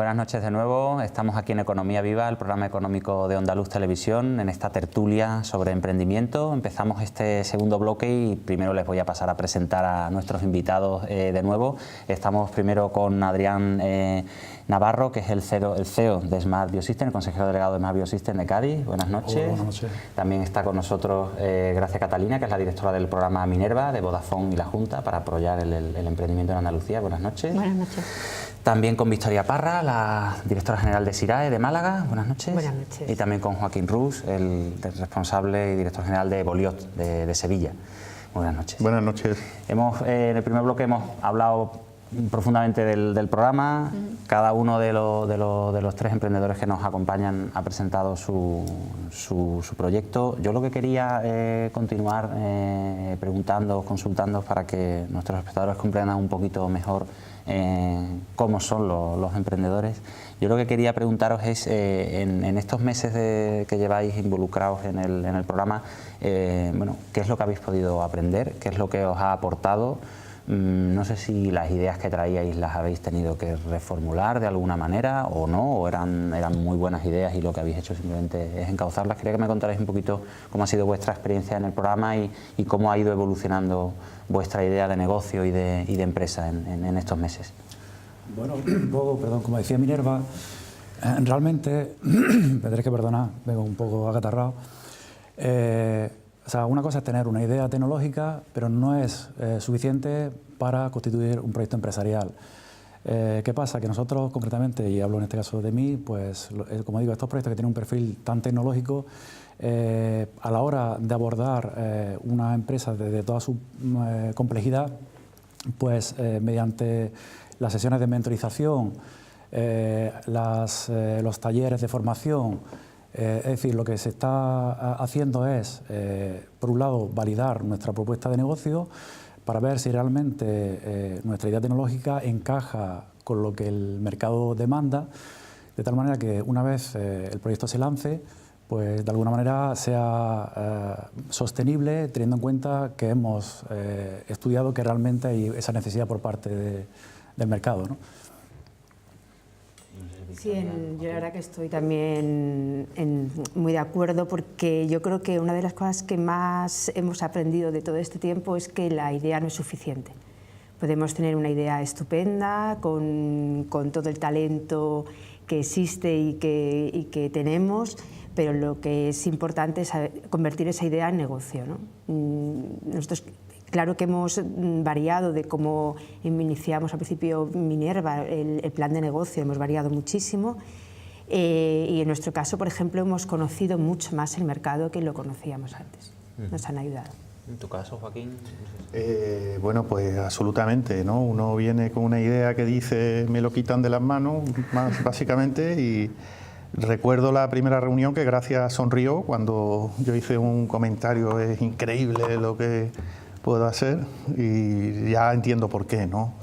Buenas noches de nuevo. Estamos aquí en Economía Viva, el programa económico de Onda Luz Televisión, en esta tertulia sobre emprendimiento. Empezamos este segundo bloque y primero les voy a pasar a presentar a nuestros invitados de nuevo. Estamos primero con Adrián Navarro, que es el CEO de Smart Biosystem, el consejero delegado de Smart Biosystem de Cádiz. Buenas noches. Hola, buenas noches. También está con nosotros Gracia Catalina, que es la directora del programa Minerva de Vodafone y la Junta para apoyar el emprendimiento en Andalucía. Buenas noches. Buenas noches. También con Victoria Parra, la directora general de SIRAE de Málaga. Buenas noches. Buenas noches. Y también con Joaquín Rus, el responsable y director general de Boliot de Sevilla. Buenas noches. Buenas noches. En el primer bloque hemos hablado profundamente del programa. Cada uno de los tres emprendedores que nos acompañan ha presentado su proyecto. Yo lo que quería continuar consultando para que nuestros espectadores comprendan un poquito mejor cómo son los emprendedores. Yo lo que quería preguntaros es, en estos meses que lleváis involucrados en el programa, bueno, ¿qué es lo que habéis podido aprender? ¿Qué es lo que os ha aportado? No sé si las ideas que traíais las habéis tenido que reformular de alguna manera o no, o eran muy buenas ideas y lo que habéis hecho simplemente es encauzarlas. Quería que me contarais un poquito cómo ha sido vuestra experiencia en el programa y cómo ha ido evolucionando vuestra idea de negocio y de empresa en estos meses. Bueno, un poco, perdón, como decía Minerva, realmente, me tendréis que perdonar, vengo un poco acatarrado. O sea, una cosa es tener una idea tecnológica, pero no es suficiente para constituir un proyecto empresarial. ¿Qué pasa? Que nosotros, concretamente, y hablo en este caso de mí, pues, como digo, estos proyectos que tienen un perfil tan tecnológico, a la hora de abordar una empresa desde toda su complejidad, pues, mediante las sesiones de mentorización, los talleres de formación, es decir, lo que se está haciendo es, por un lado, validar nuestra propuesta de negocio para ver si realmente nuestra idea tecnológica encaja con lo que el mercado demanda, de tal manera que una vez el proyecto se lance, pues de alguna manera sea sostenible, teniendo en cuenta que hemos estudiado que realmente hay esa necesidad por parte del mercado, ¿no? Sí, yo la verdad que estoy también muy de acuerdo, porque yo creo que una de las cosas que más hemos aprendido de todo este tiempo es que la idea no es suficiente. Podemos tener una idea estupenda con todo el talento que existe y que tenemos, pero lo que es importante es convertir esa idea en negocio, ¿no? Nosotros, claro que hemos variado de cómo iniciamos al principio Minerva, el plan de negocio, hemos variado muchísimo y en nuestro caso, por ejemplo, hemos conocido mucho más el mercado que lo conocíamos antes. Nos han ayudado. ¿En tu caso, Joaquín? Bueno, pues absolutamente, ¿no? Uno viene con una idea que dice me lo quitan de las manos, más básicamente, y recuerdo la primera reunión que Gracia sonrió cuando yo hice un comentario, es increíble lo que puedo hacer, y ya entiendo por qué, ¿no?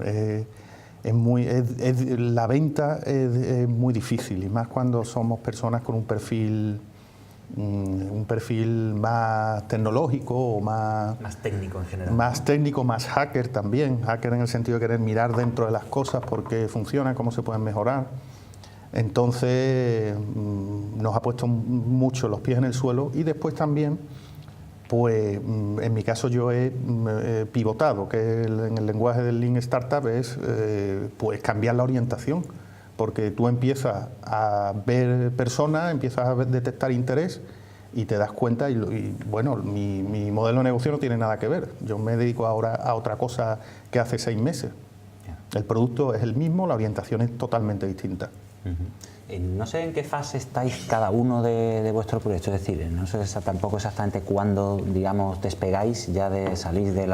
La venta es muy difícil, y más cuando somos personas con un perfil más tecnológico o más técnico en general. Más técnico, más hacker también, hacker en el sentido de querer mirar dentro de las cosas por qué funcionan, cómo se pueden mejorar. Entonces nos ha puesto mucho los pies en el suelo, y después también, pues en mi caso yo he pivotado, que en el lenguaje del Lean Startup es pues cambiar la orientación, porque tú empiezas a ver personas, empiezas a detectar interés y te das cuenta, y bueno, mi modelo de negocio no tiene nada que ver. Yo me dedico ahora a otra cosa que hace 6 meses. El producto es el mismo, la orientación es totalmente distinta. No sé en qué fase estáis cada uno de vuestro proyecto, es decir, no sé tampoco exactamente cuándo, digamos, despegáis ya de salir del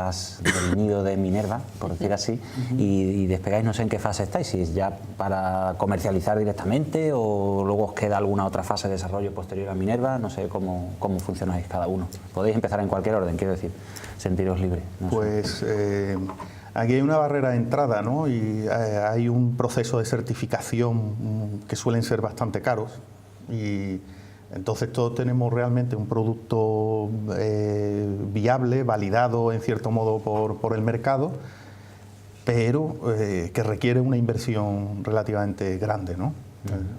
nido de Minerva, por decir así, y despegáis, no sé en qué fase estáis, si es ya para comercializar directamente o luego os queda alguna otra fase de desarrollo posterior a Minerva, no sé cómo funcionáis cada uno. Podéis empezar en cualquier orden, quiero decir, sentiros libres. No pues aquí hay una barrera de entrada, ¿no? Y hay un proceso de certificación que suelen ser bastante caros, y entonces todos tenemos realmente un producto viable, validado en cierto modo por el mercado, pero que requiere una inversión relativamente grande, ¿no?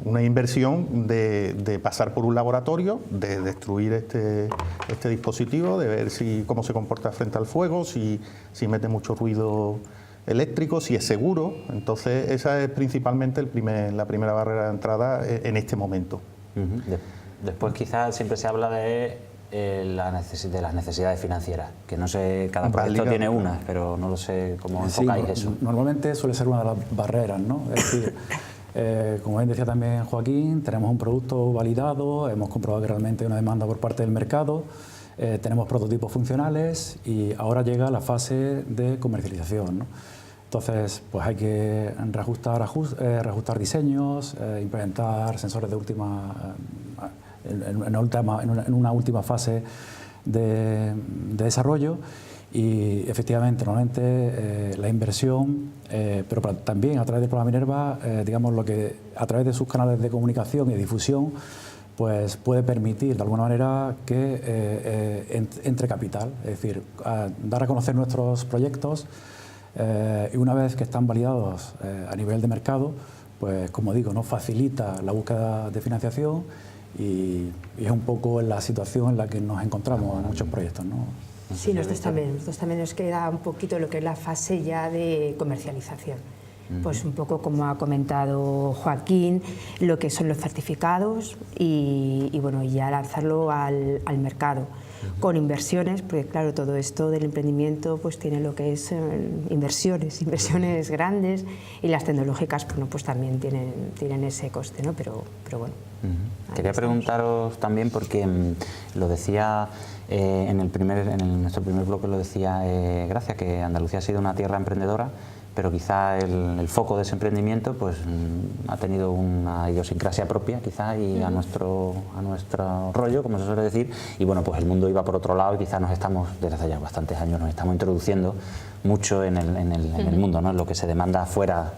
Una inversión de pasar por un laboratorio, de destruir este dispositivo, de ver cómo se comporta frente al fuego, si mete mucho ruido eléctrico, si es seguro. Entonces esa es principalmente la primera barrera de entrada en este momento. Después quizás siempre se habla de las necesidades financieras, que no sé, cada proyecto tiene una, pero no lo sé cómo enfocáis eso. Normalmente suele ser una de las barreras, ¿no? Es decir, como bien decía también Joaquín, tenemos un producto validado, hemos comprobado que realmente hay una demanda por parte del mercado, tenemos prototipos funcionales y ahora llega la fase de comercialización, ¿no? Entonces, pues hay que reajustar diseños, implementar sensores de en una última fase de desarrollo. Y efectivamente, normalmente la inversión, pero también a través del programa Minerva, digamos, a través de sus canales de comunicación y difusión, pues puede permitir de alguna manera que entre capital, es decir, dar a conocer nuestros proyectos y una vez que están validados a nivel de mercado, pues como digo, nos facilita la búsqueda de financiación y es un poco la situación en la que nos encontramos en muchos proyectos, ¿no? Sí, nosotros también nos queda un poquito lo que es la fase ya de comercialización. Pues un poco como ha comentado Joaquín, lo que son los certificados y bueno, ya lanzarlo al mercado con inversiones, porque claro, todo esto del emprendimiento pues tiene lo que es inversiones grandes, y las tecnológicas bueno, pues también tienen ese coste, ¿no? Pero bueno. Quería preguntaros también, porque lo decía en nuestro primer bloque, lo decía Gracia, que Andalucía ha sido una tierra emprendedora, pero quizá el foco de ese emprendimiento pues ha tenido una idiosincrasia propia quizá y a nuestro rollo, como se suele decir, y bueno, pues el mundo iba por otro lado y quizá desde hace ya bastantes años nos estamos introduciendo mucho en el mundo, ¿no? En lo que se demanda fuera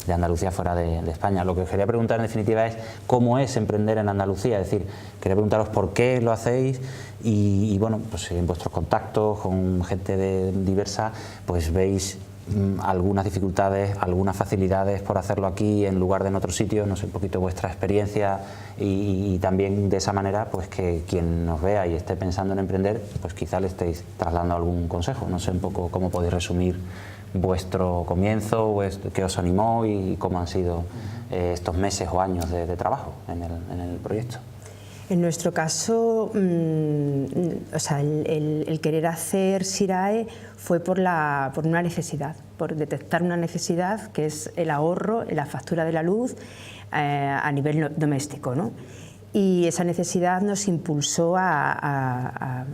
de Andalucía, fuera de España. Lo que os quería preguntar en definitiva es cómo es emprender en Andalucía, es decir, quería preguntaros por qué lo hacéis y bueno, pues en vuestros contactos con gente diversa, pues veis algunas dificultades, algunas facilidades por hacerlo aquí en lugar de en otro sitio, no sé, un poquito vuestra experiencia y también de esa manera pues que quien nos vea y esté pensando en emprender, pues quizá le estéis trasladando algún consejo, no sé un poco cómo podéis resumir vuestro comienzo, qué os animó y cómo han sido estos meses o años de trabajo en el proyecto. En nuestro caso, o sea, el querer hacer SIRAE fue por una necesidad, por detectar una necesidad que es el ahorro en la factura de la luz a nivel doméstico, ¿no? Y esa necesidad nos impulsó a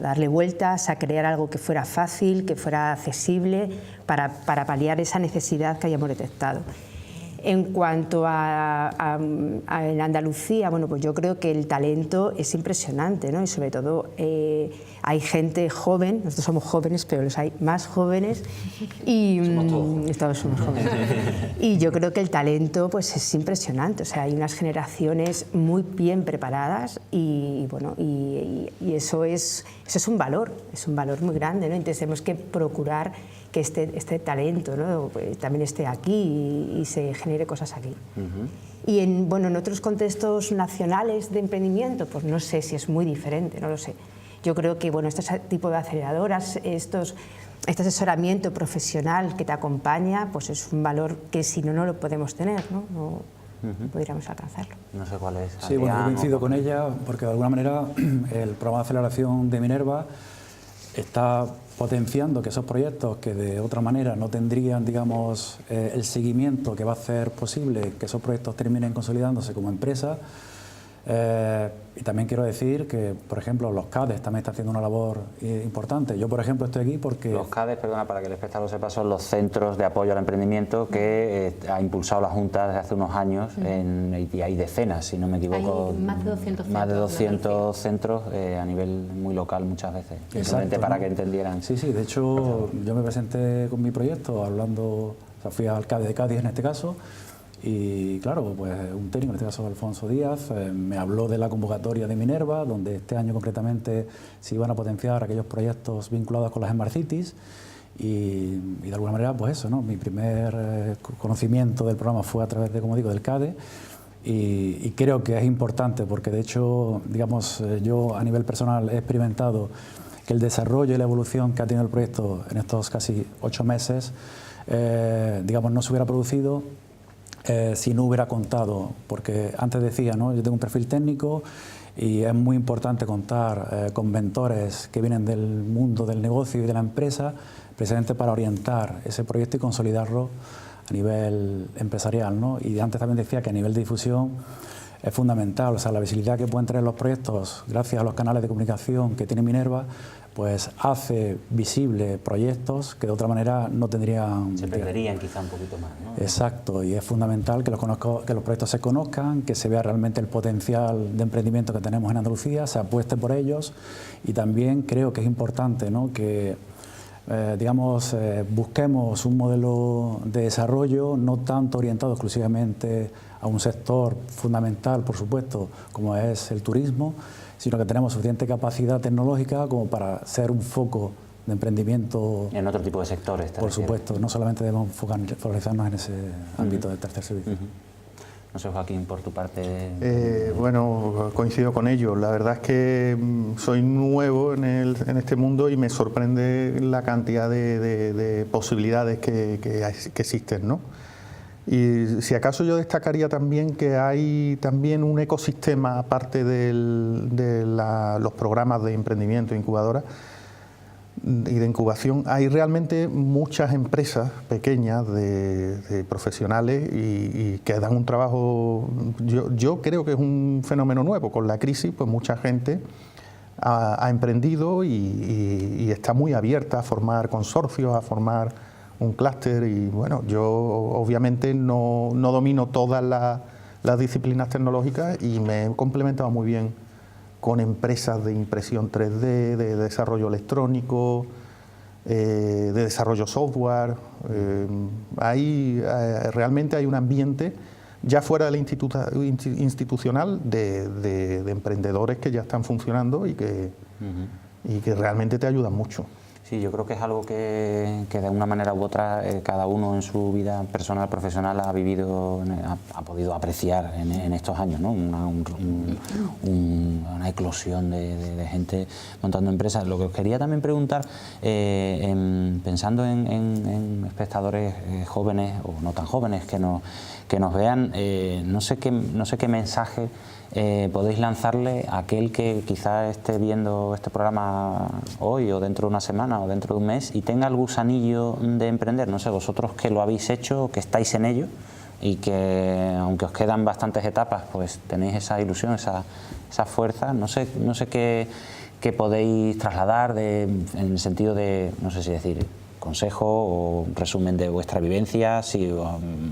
darle vueltas, a crear algo que fuera fácil, que fuera accesible, para paliar esa necesidad que hayamos detectado. En cuanto a Andalucía, bueno, pues yo creo que el talento es impresionante, ¿no? Y sobre todo hay gente joven, nosotros somos jóvenes, pero los hay más jóvenes y todos somos jóvenes. Y yo creo que el talento pues es impresionante, o sea, hay unas generaciones muy bien preparadas y bueno, y eso es un valor muy grande, ¿no? Entonces tenemos que procurar que este talento, ¿no? También esté aquí y se genere cosas aquí. Y en otros contextos nacionales de emprendimiento, pues no sé si es muy diferente, no lo sé. Yo creo que este tipo de aceleradoras, este asesoramiento profesional que te acompaña, pues es un valor que si no lo podemos tener, ¿no? No podríamos alcanzarlo. No sé cuál es. Sí, bueno, yo coincido con ella porque de alguna manera el programa de aceleración de Minerva está potenciando que esos proyectos que de otra manera no tendrían, digamos, el seguimiento que va a hacer posible que esos proyectos terminen consolidándose como empresa. Y también quiero decir que, por ejemplo, los CADES también están haciendo una labor importante. Yo, por ejemplo, estoy aquí porque... Los CADES, perdona, para que el espectador sepa, son los centros de apoyo al emprendimiento que ha impulsado la Junta desde hace unos años y hay decenas, si no me equivoco. Hay más de 200 centros. Más de 200 centros a nivel muy local muchas veces. Simplemente para que entendieran. Sí, de hecho, yo me presenté con mi proyecto o sea, fui al CADE de Cádiz en este caso. Y claro, pues un técnico, en este caso Alfonso Díaz, me habló de la convocatoria de Minerva, donde este año concretamente se iban a potenciar aquellos proyectos vinculados con las Smart Cities. y de alguna manera, pues eso, ¿no? Mi primer conocimiento del programa fue a través de, como digo, del CADE, y creo que es importante porque, de hecho, digamos, yo a nivel personal he experimentado que el desarrollo y la evolución que ha tenido el proyecto en estos casi 8 meses, digamos, no se hubiera producido si no hubiera contado, porque antes decía, ¿no? Yo tengo un perfil técnico y es muy importante contar con mentores que vienen del mundo del negocio y de la empresa, precisamente para orientar ese proyecto y consolidarlo a nivel empresarial, ¿no? Y antes también decía que a nivel de difusión es fundamental, o sea, la visibilidad que pueden tener los proyectos gracias a los canales de comunicación que tiene Minerva, pues hace visible proyectos que de otra manera no tendrían... Se perderían quizá un poquito más, ¿no? Exacto, y es fundamental que los proyectos se conozcan, que se vea realmente el potencial de emprendimiento que tenemos en Andalucía, se apueste por ellos, y también creo que es importante, ¿no? Que digamos, busquemos un modelo de desarrollo no tanto orientado exclusivamente a un sector fundamental, por supuesto, como es el turismo, sino que tenemos suficiente capacidad tecnológica como para ser un foco de emprendimiento. En otro tipo de sectores, por supuesto, no solamente debemos focalizarnos en ese ámbito del tercer servicio. No sé, Joaquín, por tu parte... Bueno, coincido con ello. La verdad es que soy nuevo en este mundo y me sorprende la cantidad de posibilidades que existen, ¿no? Y si acaso yo destacaría también que hay también un ecosistema, aparte de los programas de emprendimiento, incubadora y de incubación, hay realmente muchas empresas pequeñas de profesionales y que dan un trabajo, yo creo que es un fenómeno nuevo. Con la crisis, pues mucha gente ha emprendido y está muy abierta a formar consorcios, a formar un clúster, y bueno, yo obviamente no domino todas las disciplinas tecnológicas y me he complementado muy bien con empresas de impresión 3D, de desarrollo electrónico, de desarrollo software. Realmente hay un ambiente ya fuera de la institucional de emprendedores que ya están funcionando y que realmente te ayudan mucho. Sí, yo creo que es algo que de una manera u otra cada uno en su vida personal, profesional ha vivido, ha podido apreciar en estos años, ¿no? Una eclosión de gente montando empresas. Lo que os quería también preguntar, pensando en espectadores jóvenes o no tan jóvenes que nos vean, no sé qué mensaje podéis lanzarle a aquel que quizá esté viendo este programa hoy o dentro de una semana o dentro de un mes y tenga el gusanillo de emprender. No sé, vosotros que lo habéis hecho, que estáis en ello y que aunque os quedan bastantes etapas, pues tenéis esa ilusión, esa fuerza. No sé qué podéis trasladar en el sentido de, no sé si decir consejo o resumen de vuestra vivencia, si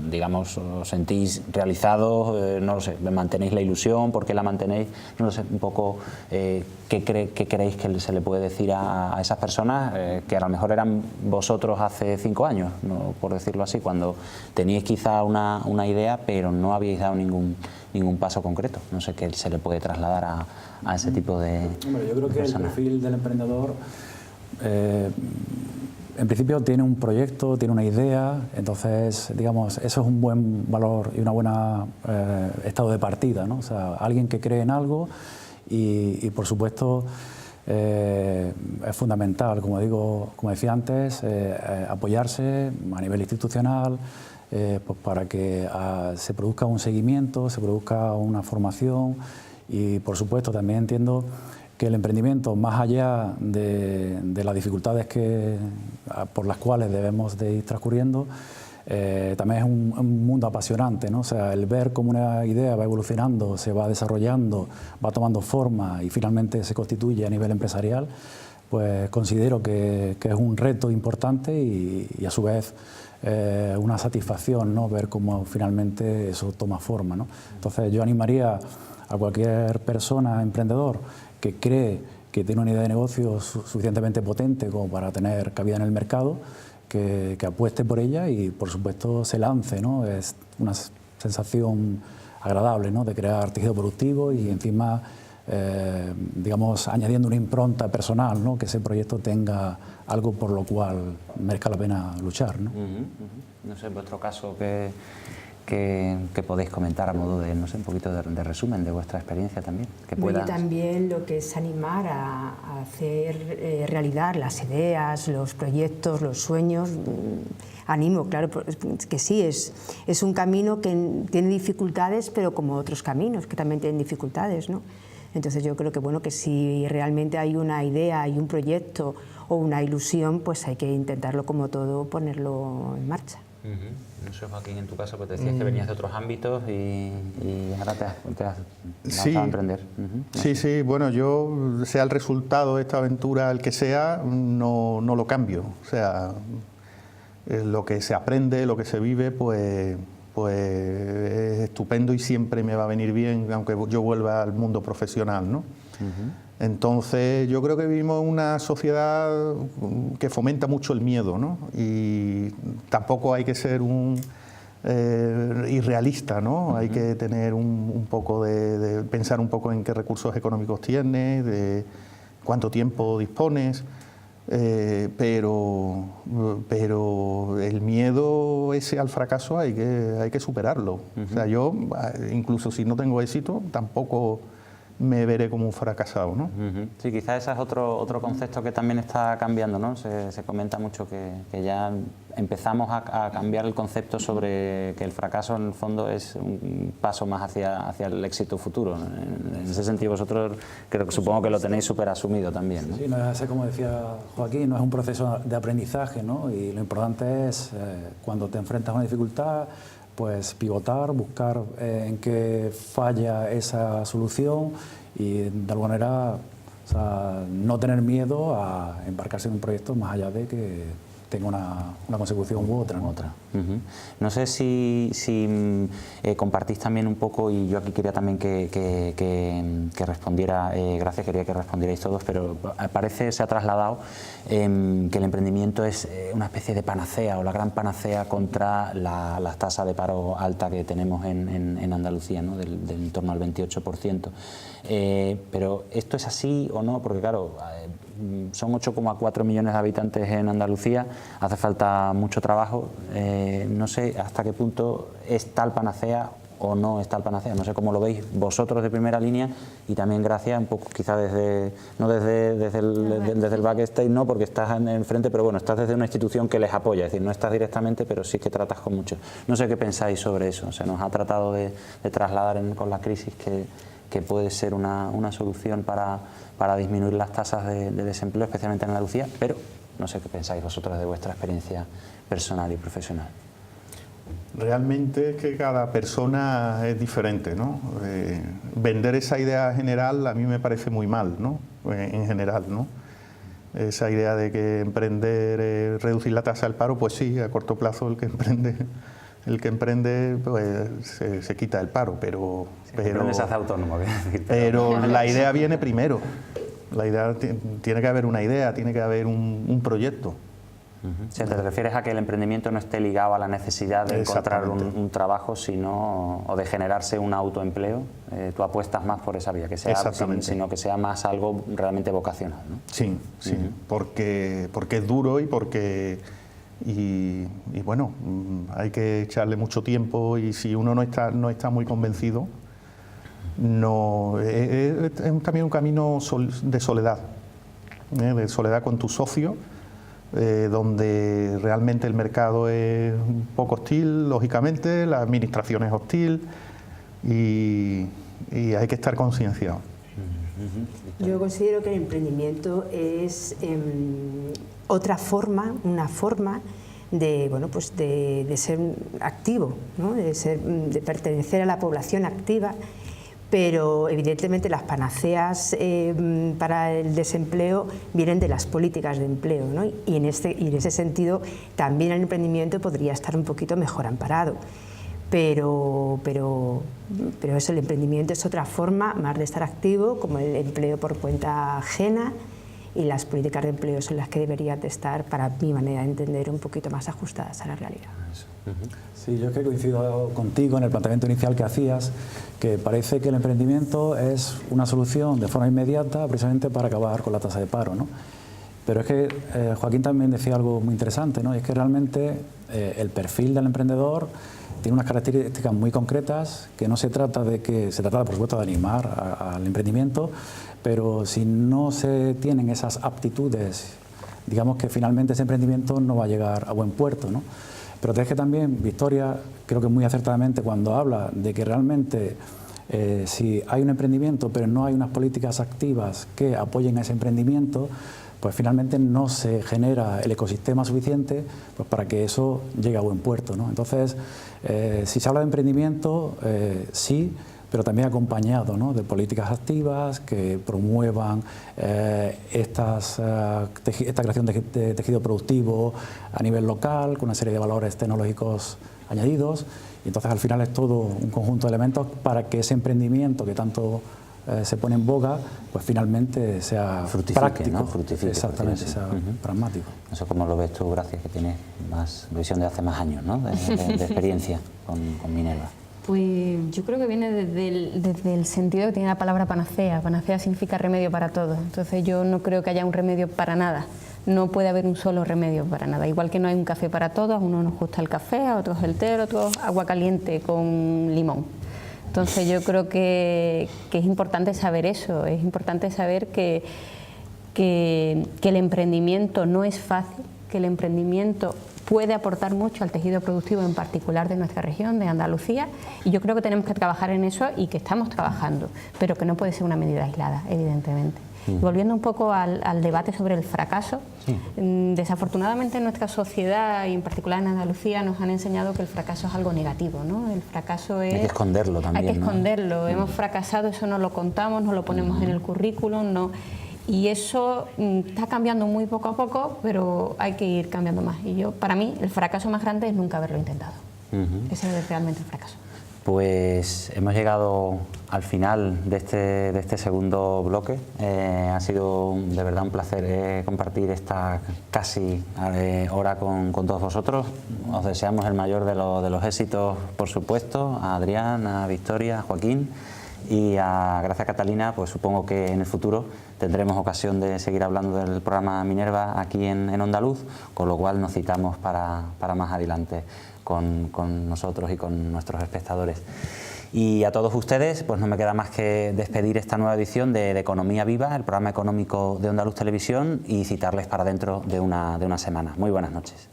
digamos os sentís realizados, no lo sé, mantenéis la ilusión, ¿por qué la mantenéis? No lo sé, un poco qué creéis que se le puede decir a esas personas que a lo mejor eran vosotros hace 5 años, ¿no? Por decirlo así, cuando teníais quizá una idea pero no habíais dado ningún paso concreto. No sé qué se le puede trasladar a ese tipo de Hombre, yo creo que personas. El perfil del emprendedor en principio tiene un proyecto, tiene una idea, entonces, digamos, eso es un buen valor y una buena estado de partida, ¿no? O sea, alguien que cree en algo y por supuesto, es fundamental, como decía antes, apoyarse a nivel institucional, pues para que se produzca un seguimiento, se produzca una formación y, por supuesto, también entiendo que el emprendimiento, más allá de las dificultades por las cuales debemos de ir transcurriendo, también es un mundo apasionante, ¿no? O sea, el ver cómo una idea va evolucionando, se va desarrollando, va tomando forma y finalmente se constituye a nivel empresarial, pues considero que es un reto importante y a su vez una satisfacción, ¿no? Ver cómo finalmente eso toma forma, ¿no? Entonces yo animaría a cualquier persona, emprendedor, que cree que tiene una idea de negocio suficientemente potente como para tener cabida en el mercado, que apueste por ella y, por supuesto, se lance, ¿no? Es una sensación agradable, ¿no? De crear tejido productivo y, encima, digamos, añadiendo una impronta personal, ¿no? Que ese proyecto tenga algo por lo cual merezca la pena luchar, ¿no? No sé, en vuestro caso, que podéis comentar a modo de, no sé, un poquito de resumen de vuestra experiencia también. Bueno, también lo que es animar a hacer realidad las ideas, los proyectos, los sueños. Animo, claro, que sí, es un camino que tiene dificultades, pero como otros caminos que también tienen dificultades, ¿no? Entonces yo creo que, bueno, que si realmente hay una idea, hay un proyecto o una ilusión, pues hay que intentarlo como todo, ponerlo en marcha. No sé, Joaquín, en tu caso, pues te decías que venías de otros ámbitos y ahora te has lanzado a emprender. Sí, bueno, yo, sea el resultado de esta aventura el que sea, no lo cambio. O sea, lo que se aprende, lo que se vive, pues es estupendo y siempre me va a venir bien, aunque yo vuelva al mundo profesional, ¿no? Entonces, yo creo que vivimos en una sociedad que fomenta mucho el miedo, ¿no? Y tampoco hay que ser irrealista, ¿no? Hay que tener un poco de pensar un poco en qué recursos económicos tienes, de cuánto tiempo dispones, pero el miedo ese al fracaso hay que superarlo. O sea, yo, incluso si no tengo éxito, tampoco me veré como un fracasado, ¿no? Sí, quizás ese es otro concepto que también está cambiando, ¿no? Se comenta mucho que ya empezamos a cambiar el concepto sobre que el fracaso en el fondo es un paso más hacia el éxito futuro. En ese sentido vosotros supongo que lo tenéis súper asumido también, ¿no? Sí, no es, como decía Joaquín, no es un proceso de aprendizaje, ¿no? Y lo importante es, cuando te enfrentas a una dificultad, pues pivotar, buscar en qué falla esa solución y de alguna manera, o sea, no tener miedo a embarcarse en un proyecto más allá de que tenga una consecución u otra, ¿no? No sé si compartís también un poco, y yo aquí quería también que respondiera, gracias, quería que respondierais todos, pero parece, se ha trasladado que el emprendimiento es una especie de panacea o la gran panacea contra la tasa de paro alta que tenemos en Andalucía, ¿no? del en torno al 28%. Pero ¿esto es así o no? Porque claro, son 8,4 millones de habitantes en Andalucía, hace falta mucho trabajo, no sé hasta qué punto es tal panacea o no es tal panacea, no sé cómo lo veis vosotros de primera línea y también gracias un poco quizá desde el backstage, no porque estás en el frente, pero bueno, estás desde una institución que les apoya, es decir, no estás directamente, pero sí que tratas con muchos. No sé qué pensáis sobre eso, se nos ha tratado de trasladar con la crisis que puede ser una solución para disminuir las tasas de desempleo, especialmente en Andalucía, pero no sé qué pensáis vosotros de vuestra experiencia personal y profesional. Realmente es que cada persona es diferente, ¿no? Vender esa idea general a mí me parece muy mal, ¿no? En general, ¿no? Esa idea de que emprender es reducir la tasa del paro, pues sí, a corto plazo el que emprende pues se quita el paro, pero se hace autónomo, pero la idea viene primero. La idea tiene que haber una idea, tiene que haber un proyecto. Si te refieres a que el emprendimiento no esté ligado a la necesidad de encontrar un trabajo, o de generarse un autoempleo, tú apuestas más por esa vía, que sea, sino que sea más algo realmente vocacional, ¿no? Sí, porque es duro y porque bueno, hay que echarle mucho tiempo y si uno no está muy convencido, es también un camino de soledad con tu socio. Donde realmente el mercado es un poco hostil, lógicamente, la administración es hostil y hay que estar concienciado. Yo considero que el emprendimiento es una forma de, bueno, pues de ser activo, ¿no? de pertenecer a la población activa. Pero evidentemente las panaceas para el desempleo vienen de las políticas de empleo, ¿no? y en ese sentido también el emprendimiento podría estar un poquito mejor amparado. Pero eso, el emprendimiento es otra forma más de estar activo, como el empleo por cuenta ajena, y las políticas de empleo son las que deberían de estar, para mi manera de entender, un poquito más ajustadas a la realidad. Sí, yo es que coincido contigo en el planteamiento inicial que hacías, que parece que el emprendimiento es una solución de forma inmediata precisamente para acabar con la tasa de paro, ¿no? Pero es que Joaquín también decía algo muy interesante, ¿no? Y es que realmente el perfil del emprendedor tiene unas características muy concretas, que no se trata de que, se trata por supuesto de animar al emprendimiento, pero si no se tienen esas aptitudes, digamos que finalmente ese emprendimiento no va a llegar a buen puerto, ¿no? Pero es que también Victoria, creo que muy acertadamente cuando habla de que realmente si hay un emprendimiento pero no hay unas políticas activas que apoyen a ese emprendimiento, pues finalmente no se genera el ecosistema suficiente pues para que eso llegue a buen puerto, ¿no? Entonces, si se habla de emprendimiento, sí, pero también acompañado, ¿no?, de políticas activas que promuevan esta creación de tejido productivo a nivel local, con una serie de valores tecnológicos añadidos. Y entonces al final es todo un conjunto de elementos para que ese emprendimiento que tanto se pone en boga, pues finalmente sea práctico, ¿no? Fructifique, exactamente, sea pragmático. Eso como lo ves tú, gracias, que tienes más visión de hace más años, ¿no?, de experiencia con Minerva. Pues yo creo que viene desde el sentido que tiene la palabra panacea. Panacea significa remedio para todo. Entonces yo no creo que haya un remedio para nada. No puede haber un solo remedio para nada. Igual que no hay un café para todos, a uno nos gusta el café, a otros el té, a otros agua caliente con limón. Entonces yo creo que es importante saber eso, es importante saber que el emprendimiento no es fácil, que el emprendimiento puede aportar mucho al tejido productivo, en particular de nuestra región, de Andalucía, y yo creo que tenemos que trabajar en eso y que estamos trabajando, pero que no puede ser una medida aislada, evidentemente. Y volviendo un poco al debate sobre el fracaso, desafortunadamente en nuestra sociedad y en particular en Andalucía nos han enseñado que el fracaso es algo negativo, ¿no? El fracaso es... Hay que esconderlo también, hay que esconderlo, ¿no? Hemos fracasado, eso no lo contamos, no lo ponemos en el currículum, no... Y eso está cambiando muy poco a poco, pero hay que ir cambiando más. Y para mí, el fracaso más grande es nunca haberlo intentado. Ese es realmente el fracaso. Pues hemos llegado al final de este segundo bloque. Ha sido de verdad un placer compartir esta casi hora con todos vosotros. Os deseamos el mayor de los éxitos, por supuesto, a Adrián, a Victoria, a Joaquín. Y gracias Catalina, pues supongo que en el futuro tendremos ocasión de seguir hablando del programa Minerva aquí en Onda Luz, con lo cual nos citamos para más adelante con nosotros y con nuestros espectadores. Y a todos ustedes, pues no me queda más que despedir esta nueva edición de Economía Viva, el programa económico de Onda Luz Televisión, y citarles para dentro de una semana. Muy buenas noches.